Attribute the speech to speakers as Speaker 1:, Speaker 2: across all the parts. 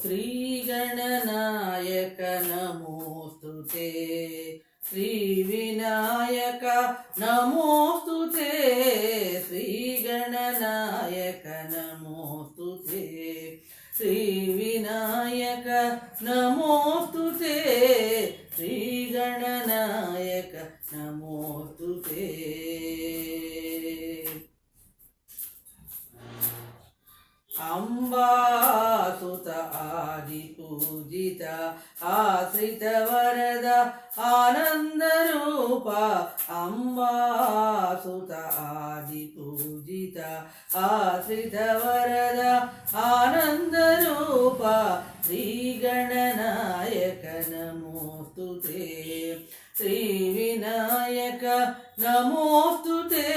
Speaker 1: श्रीगणनायक नमोऽस्तु ते श्रीविनायक नमोऽस्तु ते श्रीगणनायक नमोऽस्तु ते श्रीविनायक नमोऽस्तु ते श्रीगणनायक नमोऽस्तु ते अम्बासुत आदिपूजित आश्रित वरद आनन्दरूप अम्बासुत आदिपूजित आश्रित वरद आनन्दरूप श्रीगणनायक नमोऽस्तु ते श्रीविनायक नमोऽस्तु ते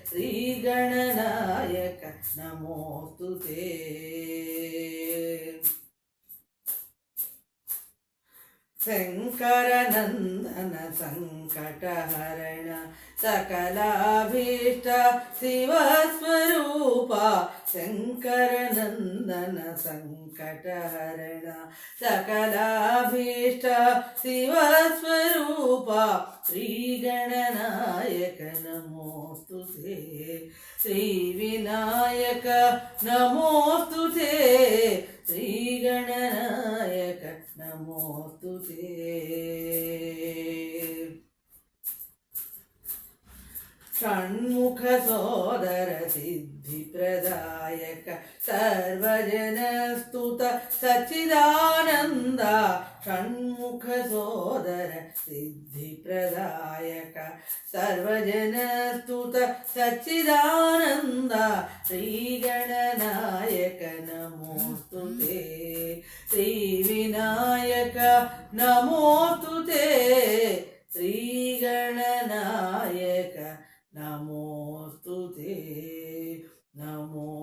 Speaker 1: श्रीगणनायक नमोऽस्तु ते शङ्करनन्दन सङ्कटहरण सकलाभीष्ट शिवस्वरूप शङ्करनन्दन सङ्कटहरण सकलाभीष्ट शिवस्वरूप श्रीगणनायक नमोऽस्तु ते श्रीविनायक नमोऽस्तु ते श्रीगणनायक नमोऽस्तु ते षण्मुख सोदर सिद्धिप्रदायक सर्वजनस्तुत सच्चिदानन्द षण्मुख सोदर सिद्धिप्रदायक सर्वजनस्तुत सच्चिदानन्द श्रीगणनायक नमोऽस्तु ते श्रीविनायक नमोऽस्तु ते श्रीगणनायक नमोऽस्तु ते नमो